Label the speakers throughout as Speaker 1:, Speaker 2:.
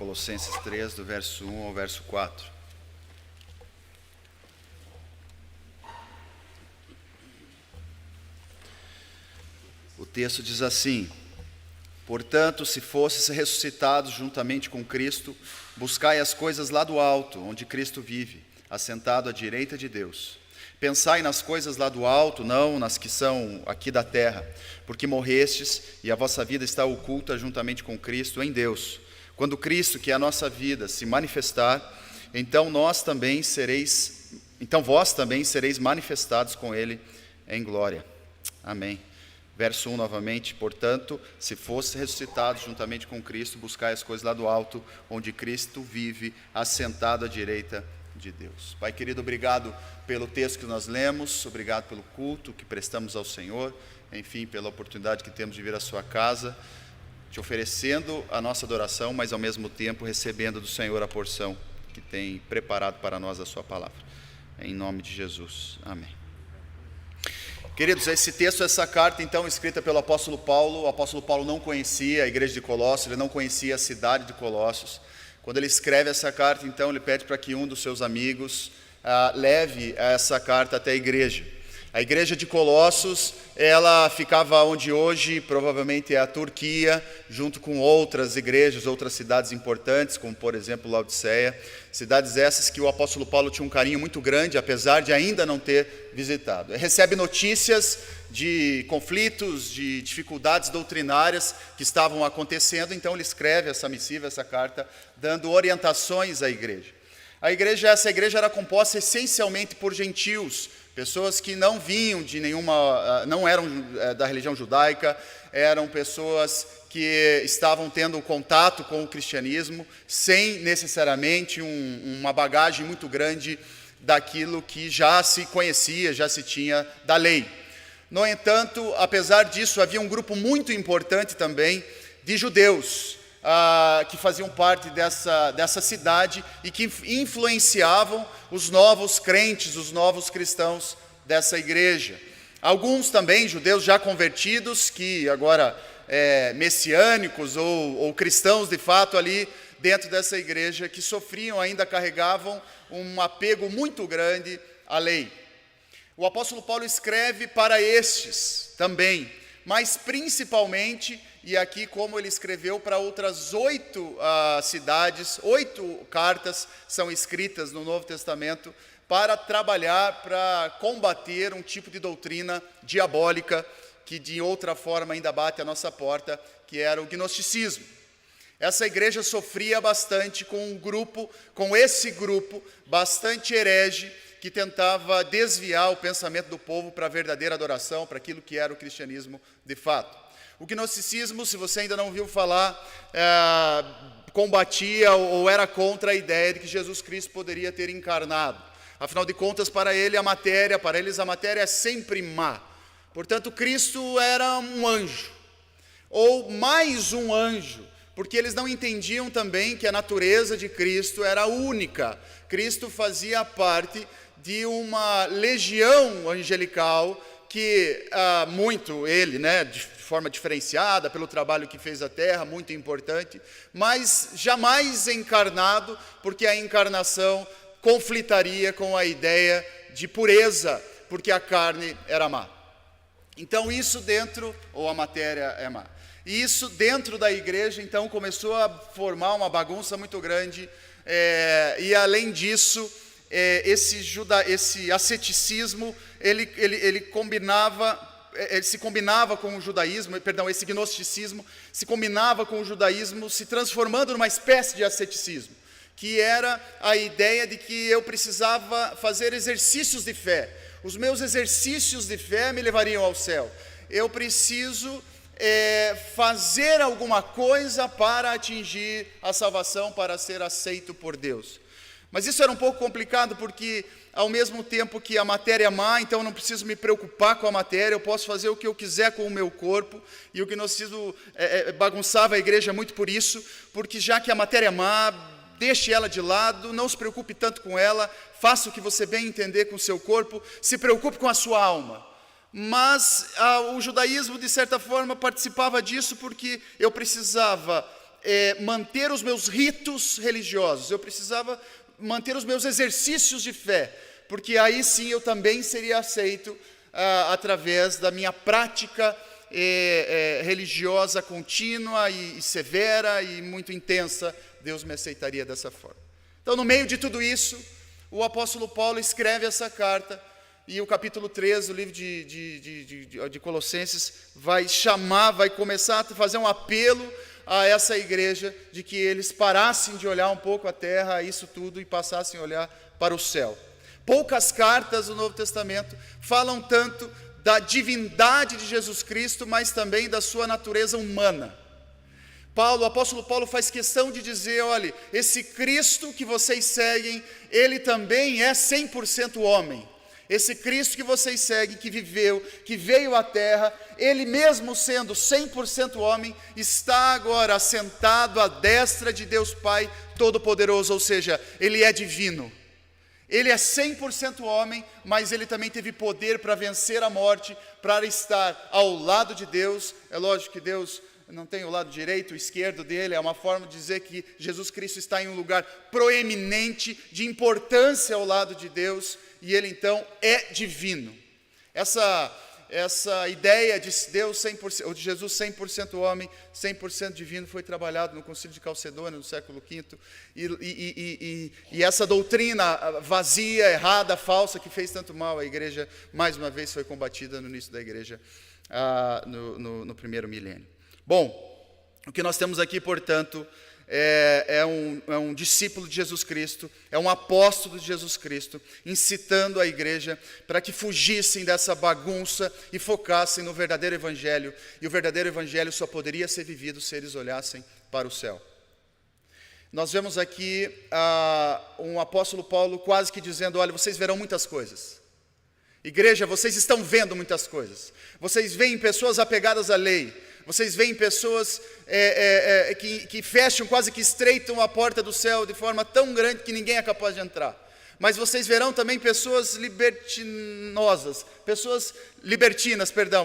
Speaker 1: Colossenses 3, do verso 1 ao verso 4. O texto diz assim: portanto, se fosses ressuscitados juntamente com Cristo, buscai as coisas lá do alto, onde Cristo vive, assentado à direita de Deus. Pensai nas coisas lá do alto, não nas que são aqui da terra, porque morrestes e a vossa vida está oculta juntamente com Cristo em Deus. Quando Cristo, que é a nossa vida, se manifestar, então vós também sereis manifestados com Ele em glória. Amém. Verso 1 novamente: portanto, se fosse ressuscitados juntamente com Cristo, buscai as coisas lá do alto, onde Cristo vive, assentado à direita de Deus. Pai querido, obrigado pelo texto que nós lemos, obrigado pelo culto que prestamos ao Senhor, enfim, pela oportunidade que temos de vir à sua casa, te oferecendo a nossa adoração, mas ao mesmo tempo recebendo do Senhor a porção que tem preparado para nós a sua palavra. Em nome de Jesus. Amém. Queridos, esse texto, essa carta, então, escrita pelo apóstolo Paulo. O apóstolo Paulo não conhecia a igreja de Colossos, ele não conhecia a cidade de Colossos. Quando ele escreve essa carta, então, ele pede para que um dos seus amigos leve essa carta até a igreja. A igreja de Colossos, ela ficava onde hoje provavelmente é a Turquia, junto com outras igrejas, outras cidades importantes, como por exemplo Laodiceia. Cidades essas que o apóstolo Paulo tinha um carinho muito grande, apesar de ainda não ter visitado. Ele recebe notícias de conflitos, de dificuldades doutrinárias que estavam acontecendo, então ele escreve essa missiva, essa carta, dando orientações à igreja. Essa igreja era composta essencialmente por gentios, pessoas que não vinham de não eram da religião judaica, eram pessoas que estavam tendo contato com o cristianismo, sem necessariamente uma bagagem muito grande daquilo que já se conhecia, já se tinha da lei. No entanto, apesar disso, havia um grupo muito importante também de judeus, que faziam parte dessa cidade e que influenciavam os novos crentes, os novos cristãos dessa igreja. Alguns também judeus já convertidos, que agora messiânicos ou cristãos de fato ali dentro dessa igreja, que sofriam, ainda carregavam um apego muito grande à lei. O apóstolo Paulo escreve para estes também, mas principalmente, e aqui como ele escreveu para outras 8 cidades, 8 cartas são escritas no Novo Testamento para trabalhar, para combater um tipo de doutrina diabólica que de outra forma ainda bate a nossa porta, que era o gnosticismo. Essa igreja sofria bastante com esse grupo bastante herege, que tentava desviar o pensamento do povo para a verdadeira adoração, para aquilo que era o cristianismo de fato. O gnosticismo, se você ainda não ouviu falar, combatia ou era contra a ideia de que Jesus Cristo poderia ter encarnado. Afinal de contas, para eles a matéria é sempre má. Portanto, Cristo era um anjo, ou mais um anjo, porque eles não entendiam também que a natureza de Cristo era única. Cristo fazia parte de uma legião angelical que de forma diferenciada, pelo trabalho que fez a terra, muito importante, mas jamais encarnado, porque a encarnação conflitaria com a ideia de pureza, porque a carne era má. Então a matéria é má. E isso dentro da igreja, então, começou a formar uma bagunça muito grande, e além disso, esse asceticismo, ele se combinava com o judaísmo, esse gnosticismo se combinava com o judaísmo, se transformando numa espécie de asceticismo, que era a ideia de que eu precisava fazer exercícios de fé. Os meus exercícios de fé me levariam ao céu. Eu preciso fazer alguma coisa para atingir a salvação, para ser aceito por Deus. Mas isso era um pouco complicado, porque ao mesmo tempo que a matéria é má, então eu não preciso me preocupar com a matéria, eu posso fazer o que eu quiser com o meu corpo, e o gnosticismo bagunçava a igreja muito por isso, porque já que a matéria é má, deixe ela de lado, não se preocupe tanto com ela, faça o que você bem entender com o seu corpo, se preocupe com a sua alma. Mas o judaísmo, de certa forma, participava disso, porque eu precisava manter os meus ritos religiosos, eu precisava manter os meus exercícios de fé, porque aí sim eu também seria aceito através da minha prática religiosa contínua e severa e muito intensa. Deus me aceitaria dessa forma. Então, no meio de tudo isso, o apóstolo Paulo escreve essa carta, e o capítulo 3 do livro de Colossenses vai começar a fazer um apelo a essa igreja de que eles parassem de olhar um pouco a terra, a isso tudo, e passassem a olhar para o céu. Poucas cartas do Novo Testamento falam tanto da divindade de Jesus Cristo, mas também da sua natureza humana. O apóstolo Paulo faz questão de dizer, olha, esse Cristo que vocês seguem, ele também é 100% homem. Esse Cristo que vocês seguem, que viveu, que veio à terra, ele mesmo sendo 100% homem, está agora assentado à destra de Deus Pai Todo-Poderoso, ou seja, ele é divino. Ele é 100% homem, mas ele também teve poder para vencer a morte, para estar ao lado de Deus. É lógico que Deus não tem o lado direito, o esquerdo dele, é uma forma de dizer que Jesus Cristo está em um lugar proeminente, de importância ao lado de Deus, e ele então é divino. Essa ideia de Deus 100%, ou de Jesus 100% homem, 100% divino, foi trabalhado no Concílio de Calcedônia, no século V, e essa doutrina vazia, errada, falsa, que fez tanto mal à igreja, mais uma vez foi combatida no início da igreja, no primeiro milênio. Bom, o que nós temos aqui, portanto, é um discípulo de Jesus Cristo, é um apóstolo de Jesus Cristo, incitando a igreja para que fugissem dessa bagunça e focassem no verdadeiro evangelho, e o verdadeiro evangelho só poderia ser vivido se eles olhassem para o céu. Nós vemos aqui um apóstolo Paulo quase que dizendo, olha, vocês verão muitas coisas. Igreja, vocês estão vendo muitas coisas. Vocês veem pessoas apegadas à lei. Vocês veem pessoas que fecham, quase que estreitam a porta do céu de forma tão grande que ninguém é capaz de entrar. Mas vocês verão também pessoas libertinas.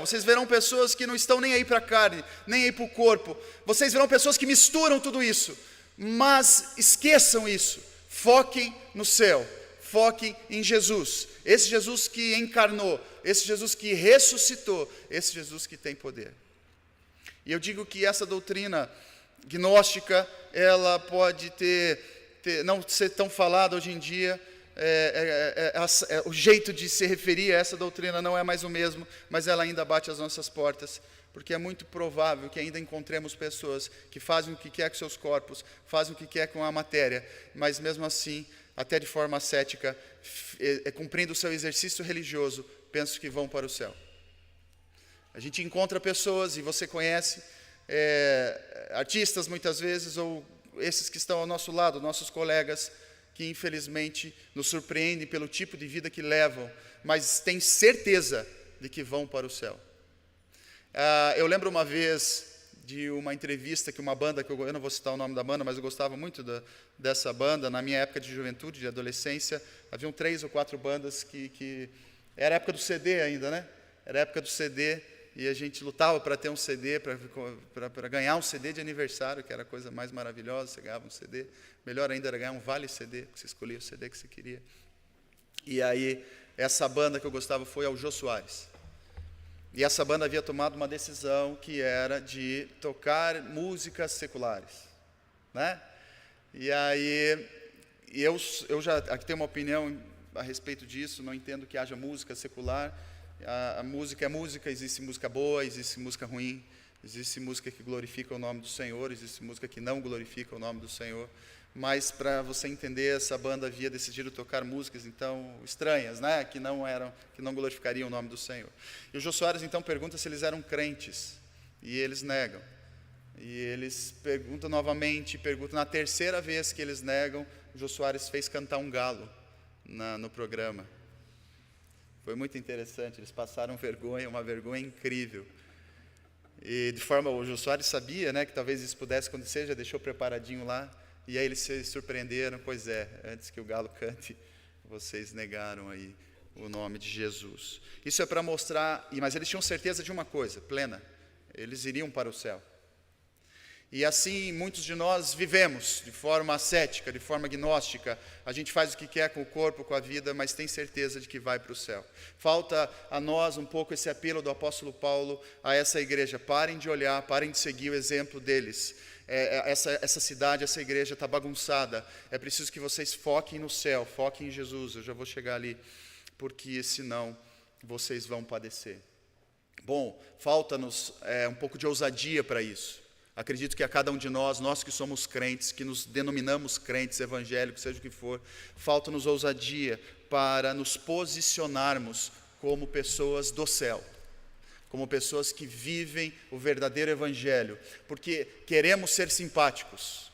Speaker 1: Vocês verão pessoas que não estão nem aí para a carne, nem aí para o corpo. Vocês verão pessoas que misturam tudo isso. Mas esqueçam isso. Foquem no céu. Foquem em Jesus. Esse Jesus que encarnou, esse Jesus que ressuscitou, esse Jesus que tem poder. E eu digo que essa doutrina gnóstica, ela pode não ser tão falada hoje em dia, o jeito de se referir a essa doutrina não é mais o mesmo, mas ela ainda bate às nossas portas, porque é muito provável que ainda encontremos pessoas que fazem o que quer com seus corpos, fazem o que quer com a matéria, mas mesmo assim, até de forma ascética, cumprindo o seu exercício religioso, pensam que vão para o céu. A gente encontra pessoas, e você conhece, artistas muitas vezes, ou esses que estão ao nosso lado, nossos colegas, que infelizmente nos surpreendem pelo tipo de vida que levam, mas têm certeza de que vão para o céu. Eu lembro uma vez de uma entrevista que uma banda, eu não vou citar o nome da banda, mas eu gostava muito dessa banda, na minha época de juventude, de adolescência, haviam 3 ou 4 bandas que era a época do CD ainda, né? Era a época do CD, e a gente lutava para ter um CD, para ganhar um CD de aniversário, que era a coisa mais maravilhosa, você ganhava um CD. Melhor ainda era ganhar um vale CD, porque você escolhia o CD que você queria. E aí, essa banda que eu gostava foi ao Jô Soares. E essa banda havia tomado uma decisão que era de tocar músicas seculares, né? E aí, eu já aqui tenho uma opinião a respeito disso, não entendo que haja música secular. A música é música, existe música boa, existe música ruim, existe música que glorifica o nome do Senhor, existe música que não glorifica o nome do Senhor, mas para você entender, essa banda havia decidido tocar músicas então estranhas, né? que não glorificariam o nome do Senhor. E o Jô Soares então pergunta se eles eram crentes, e eles negam. E eles perguntam novamente, na terceira vez que eles negam, o Jô Soares fez cantar um galo no programa. Foi muito interessante, eles passaram vergonha, uma vergonha incrível. E o Jô Soares sabia, né, que talvez isso pudesse acontecer, já deixou preparadinho lá, e aí eles se surpreenderam, pois é, antes que o galo cante, vocês negaram aí o nome de Jesus. Isso é para mostrar, mas eles tinham certeza de uma coisa, plena, eles iriam para o céu. E assim muitos de nós vivemos, de forma ascética, de forma gnóstica. A gente faz o que quer com o corpo, com a vida, mas tem certeza de que vai para o céu. Falta a nós um pouco esse apelo do apóstolo Paulo a essa igreja. Parem de olhar, parem de seguir o exemplo deles. Essa cidade, essa igreja está bagunçada. É preciso que vocês foquem no céu, foquem em Jesus. Eu já vou chegar ali, porque senão vocês vão padecer. Bom, falta-nos um pouco de ousadia para isso. Acredito que a cada um de nós que somos crentes, que nos denominamos crentes, evangélicos, seja o que for, falta-nos ousadia para nos posicionarmos como pessoas do céu, como pessoas que vivem o verdadeiro evangelho, porque queremos ser simpáticos.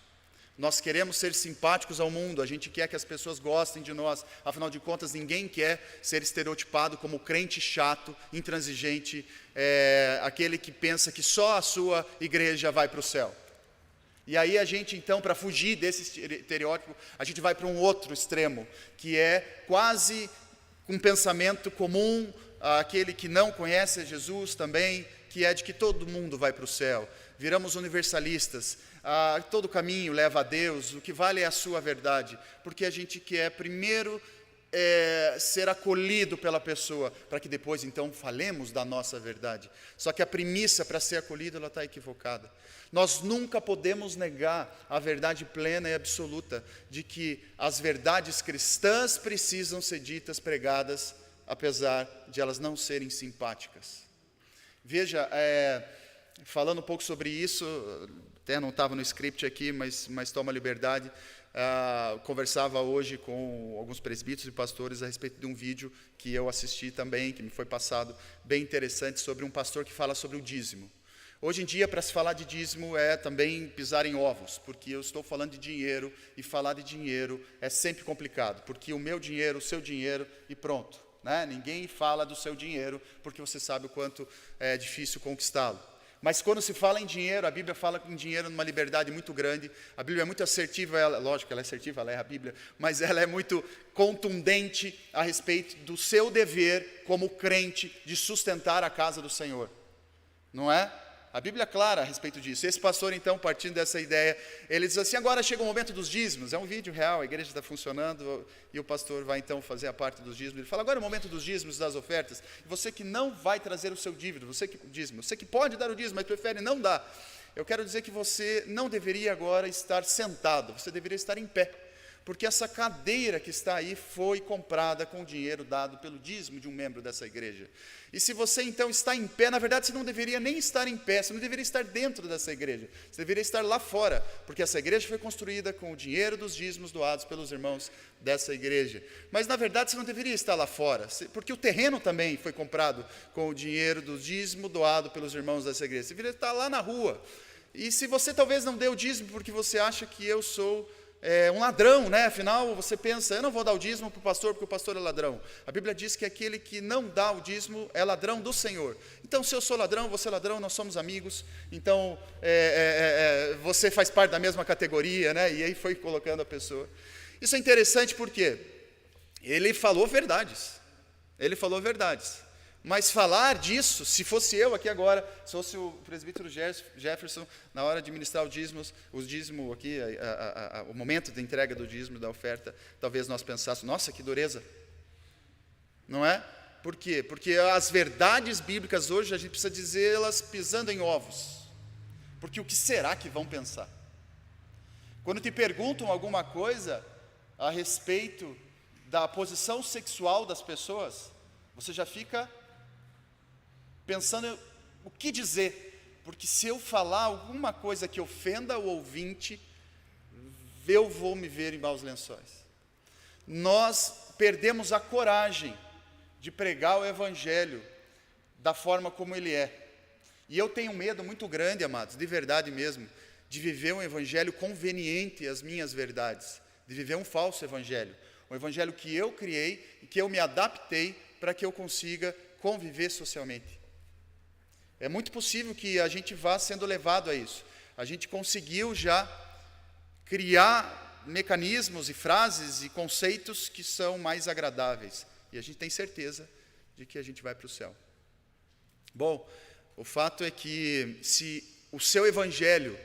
Speaker 1: Nós queremos ser simpáticos ao mundo, a gente quer que as pessoas gostem de nós, afinal de contas ninguém quer ser estereotipado como crente chato, intransigente, aquele que pensa que só a sua igreja vai para o céu. E aí a gente então, para fugir desse estereótipo, a gente vai para um outro extremo, que é quase um pensamento comum, aquele que não conhece Jesus também, que é de que todo mundo vai para o céu. Viramos universalistas, todo caminho leva a Deus, o que vale é a sua verdade, porque a gente quer primeiro ser acolhido pela pessoa, para que depois então falemos da nossa verdade. Só que a premissa para ser acolhido, ela está equivocada. Nós nunca podemos negar a verdade plena e absoluta, de que as verdades cristãs precisam ser ditas, pregadas, apesar de elas não serem simpáticas. Veja, falando um pouco sobre isso, até não estava no script aqui, mas toma liberdade, conversava hoje com alguns presbíteros e pastores a respeito de um vídeo que eu assisti também, que me foi passado, bem interessante, sobre um pastor que fala sobre o dízimo. Hoje em dia, para se falar de dízimo, é também pisar em ovos, porque eu estou falando de dinheiro, e falar de dinheiro é sempre complicado, porque o meu dinheiro, o seu dinheiro, e pronto. Né? Ninguém fala do seu dinheiro, porque você sabe o quanto é difícil conquistá-lo. Mas quando se fala em dinheiro, a Bíblia fala em dinheiro numa liberdade muito grande. A Bíblia é muito assertiva, lógico, ela é assertiva, ela é a Bíblia, mas ela é muito contundente a respeito do seu dever como crente de sustentar a casa do Senhor. Não é? A Bíblia é clara a respeito disso. Esse pastor, então, partindo dessa ideia, ele diz assim, agora chega o momento dos dízimos. É um vídeo real, a igreja está funcionando, e o pastor vai, então, fazer a parte dos dízimos. Ele fala, agora é o momento dos dízimos, das ofertas. E você que não vai trazer o seu dízimo, você que pode dar o dízimo, mas prefere não dar. Eu quero dizer que você não deveria agora estar sentado, você deveria estar em pé. Porque essa cadeira que está aí foi comprada com o dinheiro dado pelo dízimo de um membro dessa igreja. E se você então está em pé, na verdade você não deveria nem estar em pé, você não deveria estar dentro dessa igreja, você deveria estar lá fora, porque essa igreja foi construída com o dinheiro dos dízimos doados pelos irmãos dessa igreja. Mas na verdade você não deveria estar lá fora, porque o terreno também foi comprado com o dinheiro do dízimo doado pelos irmãos dessa igreja. Você deveria estar lá na rua. E se você talvez não dê o dízimo porque você acha que eu sou um ladrão, né? Afinal, você pensa, eu não vou dar o dízimo para o pastor porque o pastor é ladrão. A Bíblia diz que aquele que não dá o dízimo é ladrão do Senhor. Então, se eu sou ladrão, você é ladrão, nós somos amigos. Então, você faz parte da mesma categoria, né? E aí foi colocando a pessoa. Isso é interessante porque ele falou verdades. Ele falou verdades. Mas falar disso, se fosse eu aqui agora, se fosse o presbítero Jefferson, na hora de ministrar o dízimo aqui, o momento da entrega do dízimo, da oferta, talvez nós pensássemos, nossa, que dureza. Não é? Por quê? Porque as verdades bíblicas hoje, a gente precisa dizê-las pisando em ovos. Porque o que será que vão pensar? Quando te perguntam alguma coisa a respeito da posição sexual das pessoas, você já fica pensando o que dizer, porque se eu falar alguma coisa que ofenda o ouvinte, eu vou me ver em maus lençóis. Nós perdemos a coragem de pregar o Evangelho da forma como ele é. E eu tenho medo muito grande, amados, de verdade mesmo, de viver um Evangelho conveniente às minhas verdades, de viver um falso Evangelho, um Evangelho que eu criei e que eu me adaptei para que eu consiga conviver socialmente. É muito possível que a gente vá sendo levado a isso. A gente conseguiu já criar mecanismos e frases e conceitos que são mais agradáveis. E a gente tem certeza de que a gente vai para o céu. Bom, o fato é que se o seu evangelho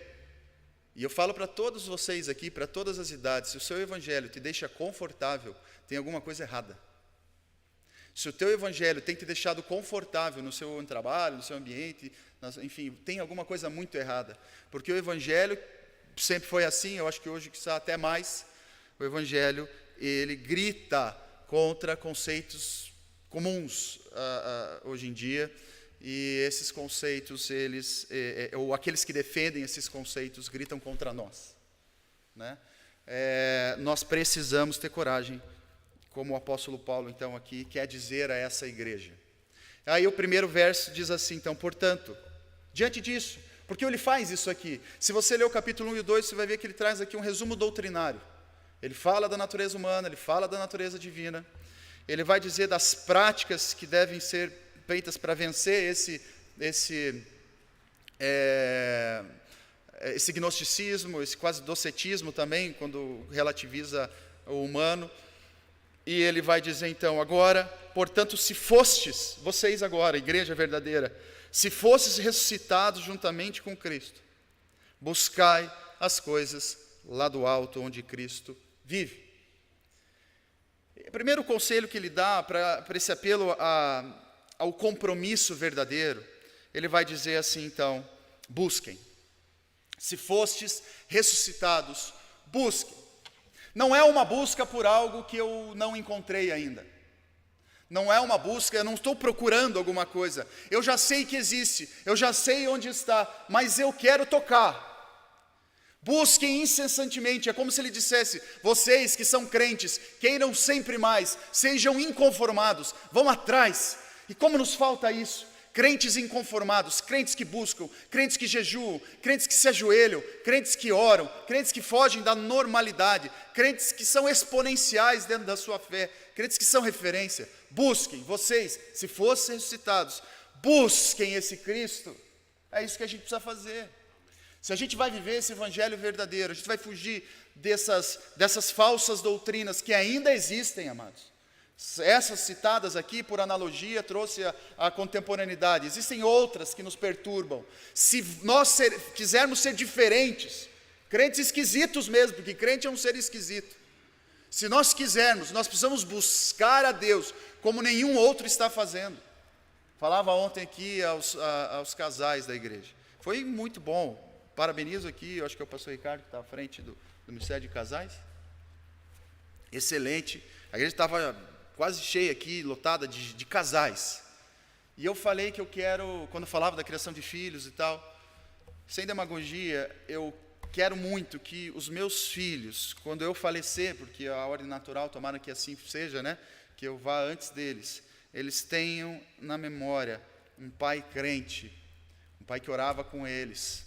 Speaker 1: E eu falo para todos vocês aqui, para todas as idades, se o seu evangelho te deixa confortável, tem alguma coisa errada. Se o teu evangelho tem te deixado confortável no seu trabalho, no seu ambiente, enfim, tem alguma coisa muito errada. Porque o evangelho sempre foi assim, eu acho que hoje que está até mais. O evangelho, ele grita contra conceitos comuns hoje em dia, e esses conceitos, ou aqueles que defendem esses conceitos, gritam contra nós, né? Nós precisamos ter coragem, como o apóstolo Paulo, então, aqui, quer dizer a essa igreja. Aí o primeiro verso diz assim, então, portanto, diante disso, porque ele faz isso aqui, se você ler o capítulo 1 e 2, você vai ver que ele traz aqui um resumo doutrinário. Ele fala da natureza humana, ele fala da natureza divina, ele vai dizer das práticas que devem ser feitas para vencer esse gnosticismo, esse quase docetismo também, quando relativiza o humano. E ele vai dizer então, agora, portanto, se fostes, vocês agora, igreja verdadeira, se fostes ressuscitados juntamente com Cristo, buscai as coisas lá do alto, onde Cristo vive. O primeiro conselho que ele dá para esse apelo ao compromisso verdadeiro, ele vai dizer assim então, busquem. Se fostes ressuscitados, busquem. Não é uma busca por algo que eu não encontrei ainda. Não é uma busca, eu não estou procurando alguma coisa. Eu já sei que existe, eu já sei onde está, mas eu quero tocar. Busquem incessantemente, é como se ele dissesse, vocês que são crentes, queiram sempre mais, sejam inconformados, vão atrás. E como nos falta isso? Crentes inconformados, crentes que buscam, crentes que jejuam, crentes que se ajoelham, crentes que oram, crentes que fogem da normalidade, crentes que são exponenciais dentro da sua fé, crentes que são referência. Busquem, vocês, se fossem ressuscitados, busquem esse Cristo. É isso que a gente precisa fazer. Se a gente vai viver esse evangelho verdadeiro, a gente vai fugir dessas falsas doutrinas que ainda existem, amados. Essas citadas aqui, por analogia, trouxe a contemporaneidade. Existem outras que nos perturbam. Se nós quisermos ser diferentes, crentes esquisitos mesmo, porque crente é um ser esquisito. Se nós quisermos, nós precisamos buscar a Deus, como nenhum outro está fazendo. Falava ontem aqui aos casais da igreja. Foi muito bom. Parabenizo aqui, eu acho que é o pastor Ricardo que está à frente do Ministério de Casais. Excelente. A igreja estava quase cheia aqui, lotada de casais. E eu falei que eu quero, quando eu falava da criação de filhos e tal, sem demagogia, eu quero muito que os meus filhos, quando eu falecer, porque a ordem natural, tomara que assim seja, né? Que eu vá antes deles, eles tenham na memória um pai crente, um pai que orava com eles.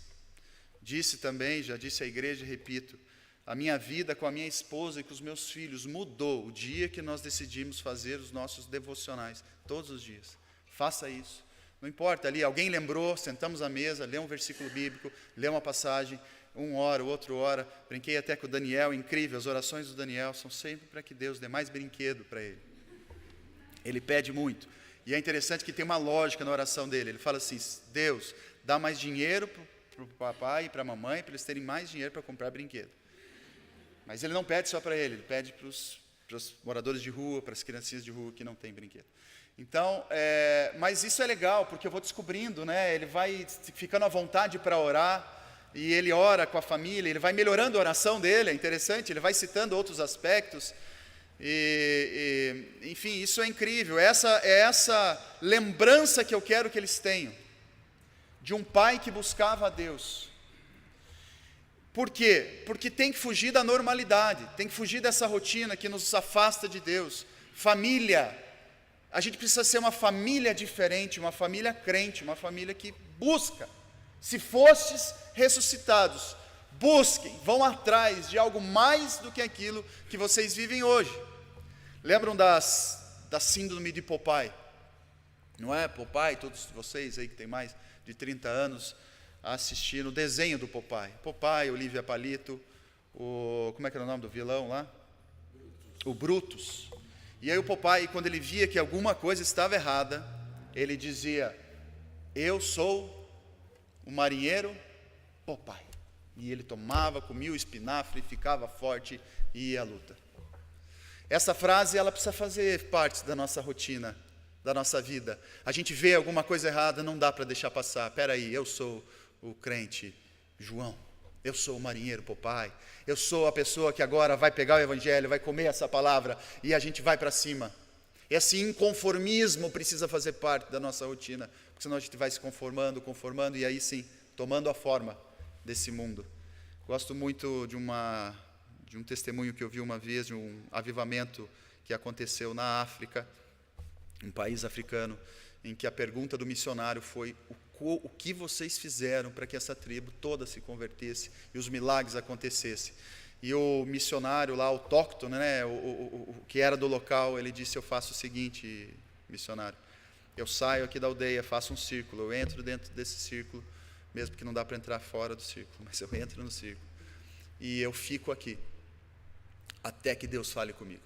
Speaker 1: Disse também, já disse à igreja e repito, a minha vida com a minha esposa e com os meus filhos mudou o dia que nós decidimos fazer os nossos devocionais, todos os dias. Faça isso. Não importa ali, alguém lembrou, sentamos à mesa, lê um versículo bíblico, lê uma passagem, um ora, o outro ora. Brinquei até com o Daniel, incrível, as orações do Daniel são sempre para que Deus dê mais brinquedo para ele. Ele pede muito. E é interessante que tem uma lógica na oração dele. Ele fala assim, Deus, dá mais dinheiro para o papai e para a mamãe, para eles terem mais dinheiro para comprar brinquedo. Mas ele não pede só para ele pede para os moradores de rua, para as criancinhas de rua que não têm brinquedo. Então, mas isso é legal, porque eu vou descobrindo, né? Ele vai ficando à vontade para orar, e ele ora com a família, ele vai melhorando a oração dele, é interessante, ele vai citando outros aspectos, enfim, isso é incrível, essa lembrança que eu quero que eles tenham, de um pai que buscava a Deus. Por quê? Porque tem que fugir da normalidade, tem que fugir dessa rotina que nos afasta de Deus. Família, a gente precisa ser uma família diferente, uma família crente, uma família que busca. Se fostes ressuscitados, busquem, vão atrás de algo mais do que aquilo que vocês vivem hoje. Lembram da síndrome de Popeye? Não é? Popeye, todos vocês aí que têm mais de 30 anos, assistindo o desenho do Popeye. Popeye, Olivia Palito, como é que era o nome do vilão lá? O Brutus. E aí o Popeye, quando ele via que alguma coisa estava errada, ele dizia, eu sou o marinheiro Popeye. E ele tomava, comia o espinafre, ficava forte e ia à luta. Essa frase, ela precisa fazer parte da nossa rotina, da nossa vida. A gente vê alguma coisa errada, não dá para deixar passar. Espera aí, eu sou o crente João, eu sou o marinheiro Popeye, eu sou a pessoa que agora vai pegar o evangelho, vai comer essa palavra e a gente vai para cima. Esse inconformismo precisa fazer parte da nossa rotina, porque senão a gente vai se conformando e aí sim, tomando a forma desse mundo. Gosto muito de um testemunho que eu vi uma vez, de um avivamento que aconteceu na África, um país africano, em que a pergunta do missionário foi: o que vocês fizeram para que essa tribo toda se convertesse e os milagres acontecessem? E o missionário lá, autóctone, né, o que era do local, ele disse: eu faço o seguinte, missionário, eu saio aqui da aldeia, faço um círculo, eu entro dentro desse círculo, mesmo que não dá para entrar fora do círculo, mas eu entro no círculo, e eu fico aqui, até que Deus fale comigo.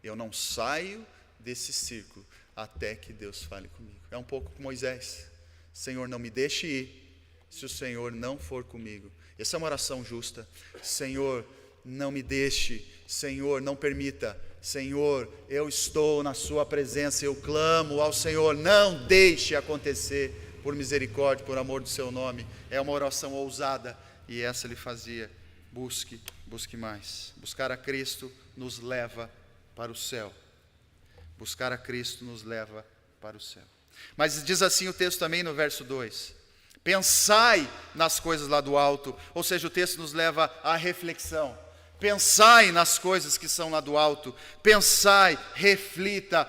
Speaker 1: Eu não saio desse círculo, até que Deus fale comigo. É um pouco como Moisés: Senhor, não me deixe ir, se o Senhor não for comigo. Essa é uma oração justa. Senhor, não me deixe, Senhor, não permita, Senhor, eu estou na sua presença, eu clamo ao Senhor, não deixe acontecer, por misericórdia, por amor do seu nome. É uma oração ousada, e essa ele fazia: busque mais. Buscar a Cristo nos leva para o céu. Buscar a Cristo nos leva para o céu. Mas diz assim o texto também no verso 2: pensai nas coisas lá do alto. Ou seja, o texto nos leva à reflexão. Pensai nas coisas que são lá do alto. Pensai, reflita,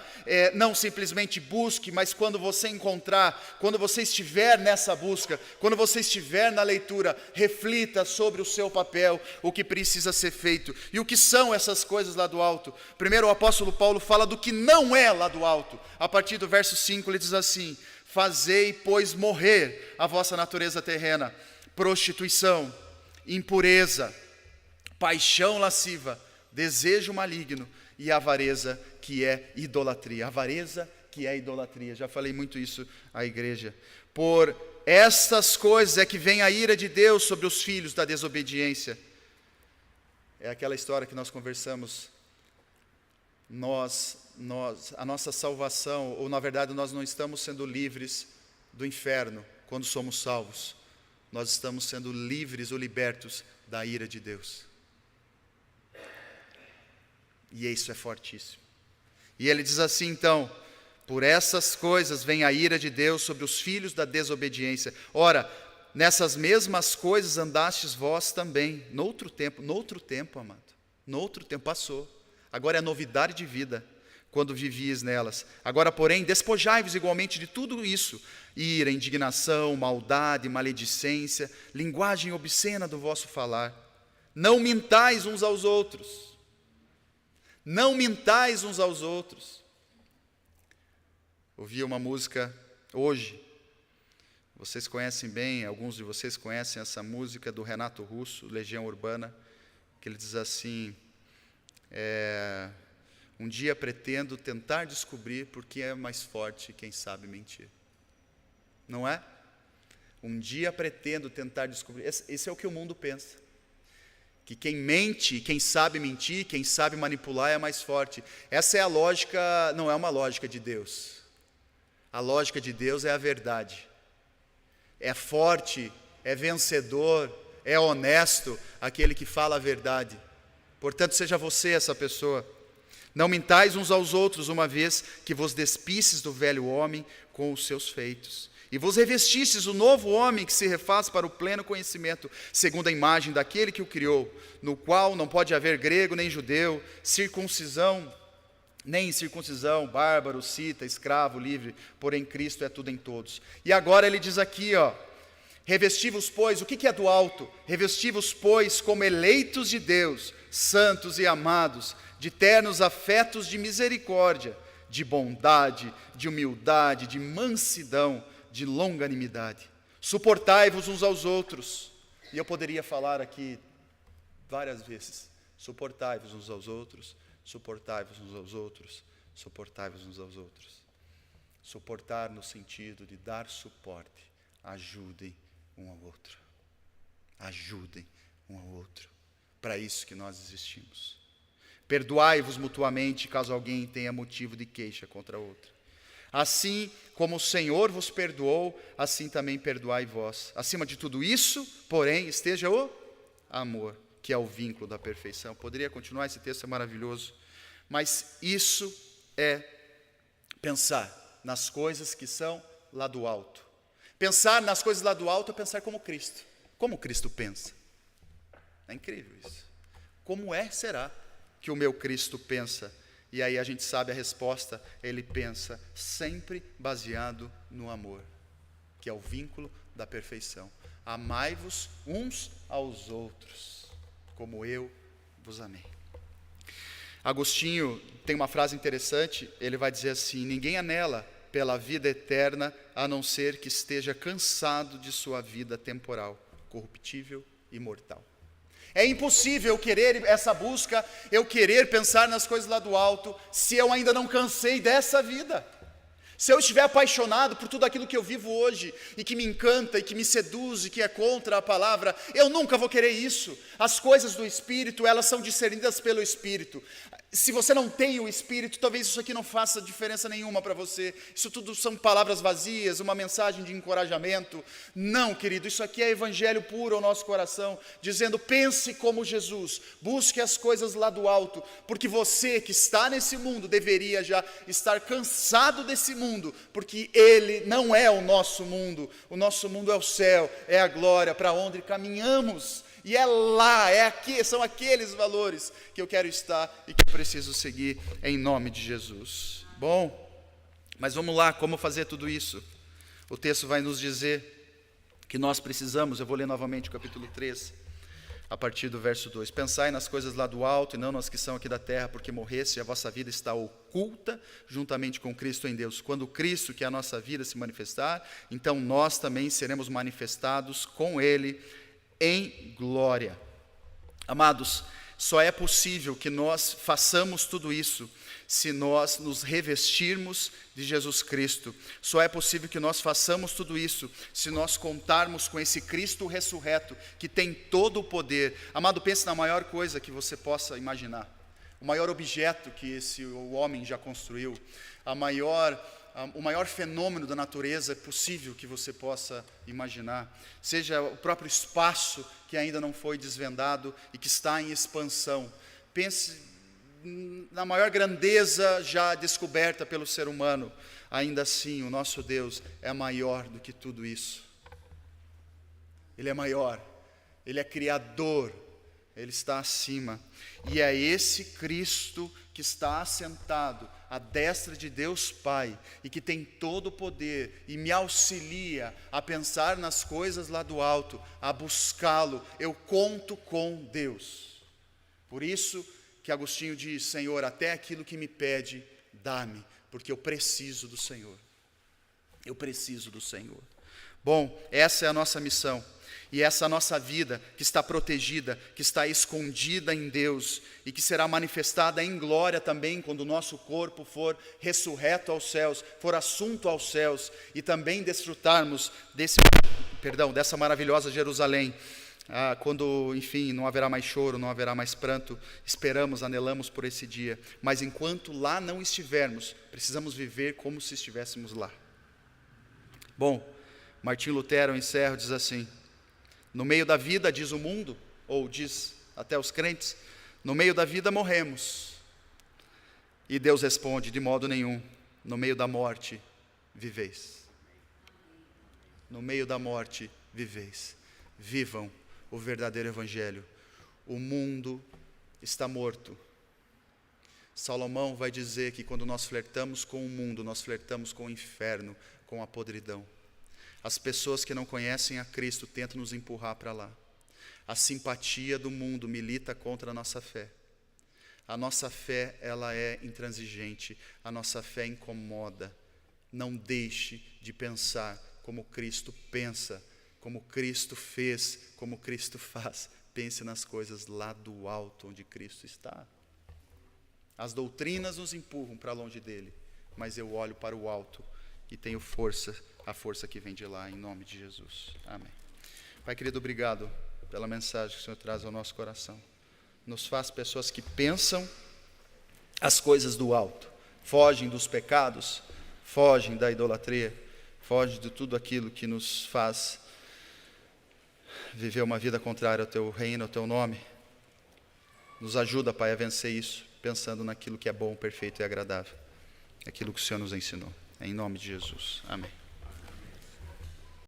Speaker 1: não simplesmente busque, mas quando você encontrar, quando você estiver nessa busca, quando você estiver na leitura, reflita sobre o seu papel, o que precisa ser feito. E o que são essas coisas lá do alto? Primeiro o apóstolo Paulo fala do que não é lá do alto. A partir do verso 5 ele diz assim: fazei, pois, morrer a vossa natureza terrena: prostituição, impureza, paixão lasciva, desejo maligno e avareza, que é idolatria. Avareza, que é idolatria. Já falei muito isso à igreja. Por estas coisas é que vem a ira de Deus sobre os filhos da desobediência. É aquela história que nós conversamos. A nossa salvação, ou na verdade nós não estamos sendo livres do inferno quando somos salvos. Nós estamos sendo livres ou libertos da ira de Deus. E isso é fortíssimo. E ele diz assim então: por essas coisas vem a ira de Deus sobre os filhos da desobediência. Ora, nessas mesmas coisas andastes vós também, noutro tempo, amado, noutro tempo passou. Agora é novidade de vida, quando vivias nelas. Agora, porém, despojai-vos igualmente de tudo isso: ira, indignação, maldade, maledicência, linguagem obscena do vosso falar. Não mintais uns aos outros. Não mintais uns aos outros. Ouvi uma música hoje, vocês conhecem bem, alguns de vocês conhecem essa música do Renato Russo, Legião Urbana, que ele diz assim: um dia pretendo tentar descobrir por que é mais forte quem sabe mentir. Não é? Um dia pretendo tentar descobrir. Esse é o que o mundo pensa. Que quem mente, quem sabe mentir, quem sabe manipular é mais forte. Essa é a lógica, não é uma lógica de Deus. A lógica de Deus é a verdade. É forte, é vencedor, é honesto aquele que fala a verdade. Portanto, seja você essa pessoa. Não mintais uns aos outros, uma vez que vos despistes do velho homem com os seus feitos, e vos revestistes o novo homem, que se refaz para o pleno conhecimento, segundo a imagem daquele que o criou, no qual não pode haver grego nem judeu, circuncisão nem incircuncisão, bárbaro, cita, escravo, livre, porém Cristo é tudo em todos. E agora ele diz aqui, revesti-vos, pois, o que é do alto? Revesti-vos, pois, como eleitos de Deus, santos e amados, de ternos afetos de misericórdia, de bondade, de humildade, de mansidão, de longanimidade. Suportai-vos uns aos outros. E eu poderia falar aqui várias vezes: suportai-vos uns aos outros, suportai-vos uns aos outros, suportai-vos uns aos outros. Suportar no sentido de dar suporte, ajudem um ao outro. Ajudem um ao outro. Para isso que nós existimos. Perdoai-vos mutuamente, caso alguém tenha motivo de queixa contra outro. Assim como o Senhor vos perdoou, assim também perdoai vós. Acima de tudo isso, porém, esteja o amor, que é o vínculo da perfeição. Poderia continuar, esse texto é maravilhoso. Mas isso é pensar nas coisas que são lá do alto. Pensar nas coisas lá do alto é pensar como Cristo. Como Cristo pensa. É incrível isso. Como será que o meu Cristo pensa? E aí a gente sabe a resposta. Ele pensa sempre baseado no amor, que é o vínculo da perfeição. Amai-vos uns aos outros, como eu vos amei. Agostinho tem uma frase interessante. Ele vai dizer assim: ninguém anela pela vida eterna, a não ser que esteja cansado de sua vida temporal, corruptível e mortal. É impossível eu querer essa busca, eu querer pensar nas coisas lá do alto, se eu ainda não cansei dessa vida. Se eu estiver apaixonado por tudo aquilo que eu vivo hoje, e que me encanta, e que me seduz, e que é contra a palavra, eu nunca vou querer isso. As coisas do Espírito, elas são discernidas pelo Espírito. Se você não tem o Espírito, talvez isso aqui não faça diferença nenhuma para você. Isso tudo são palavras vazias, uma mensagem de encorajamento. Não, querido, isso aqui é evangelho puro ao nosso coração, dizendo: pense como Jesus, busque as coisas lá do alto, porque você que está nesse mundo deveria já estar cansado desse mundo, porque ele não é o nosso mundo é o céu, é a glória para onde caminhamos. E é lá, são aqueles valores que eu quero estar e que eu preciso seguir em nome de Jesus. Bom, mas vamos lá, como fazer tudo isso? O texto vai nos dizer que nós precisamos, eu vou ler novamente o capítulo 3, a partir do verso 2. Pensai nas coisas lá do alto e não nas que são aqui da terra, porque morresse e a vossa vida está oculta juntamente com Cristo em Deus. Quando Cristo, que é a nossa vida, se manifestar, então nós também seremos manifestados com Ele em glória. Amados, só é possível que nós façamos tudo isso se nós nos revestirmos de Jesus Cristo. Só é possível que nós façamos tudo isso se nós contarmos com esse Cristo ressurreto, que tem todo o poder. Amado, pense na maior coisa que você possa imaginar, o maior objeto que o homem já construiu, o maior fenômeno da natureza possível que você possa imaginar, seja o próprio espaço que ainda não foi desvendado e que está em expansão. Pense na maior grandeza já descoberta pelo ser humano. Ainda assim, o nosso Deus é maior do que tudo isso. Ele é maior, Ele é Criador, Ele está acima. E é esse Cristo que está assentado à destra de Deus Pai, e que tem todo o poder, e me auxilia a pensar nas coisas lá do alto, a buscá-lo. Eu conto com Deus. Por isso que Agostinho diz: Senhor, até aquilo que me pede, dá-me, porque eu preciso do Senhor. Eu preciso do Senhor. Bom, essa é a nossa missão. E essa nossa vida que está protegida, que está escondida em Deus e que será manifestada em glória também quando o nosso corpo for ressurreto aos céus, for assunto aos céus, e também desfrutarmos dessa maravilhosa Jerusalém. Quando, enfim, não haverá mais choro, não haverá mais pranto, esperamos, anelamos por esse dia. Mas enquanto lá não estivermos, precisamos viver como se estivéssemos lá. Bom, Martim Lutero, encerro, diz assim: no meio da vida, diz o mundo, ou diz até os crentes, no meio da vida morremos. E Deus responde: de modo nenhum, no meio da morte viveis. No meio da morte viveis. Vivam o verdadeiro evangelho. O mundo está morto. Salomão vai dizer que quando nós flertamos com o mundo, nós flertamos com o inferno, com a podridão. As pessoas que não conhecem a Cristo tentam nos empurrar para lá. A simpatia do mundo milita contra a nossa fé. A nossa fé, ela é intransigente. A nossa fé incomoda. Não deixe de pensar como Cristo pensa, como Cristo fez, como Cristo faz. Pense nas coisas lá do alto, onde Cristo está. As doutrinas nos empurram para longe dele, mas eu olho para o alto e tenho força, a força que vem de lá, em nome de Jesus. Amém. Pai querido, obrigado pela mensagem que o Senhor traz ao nosso coração. Nos faz pessoas que pensam as coisas do alto, fogem dos pecados, fogem da idolatria, fogem de tudo aquilo que nos faz viver uma vida contrária ao Teu reino, ao Teu nome. Nos ajuda, Pai, a vencer isso, pensando naquilo que é bom, perfeito e agradável. Aquilo que o Senhor nos ensinou. Em nome de Jesus. Amém.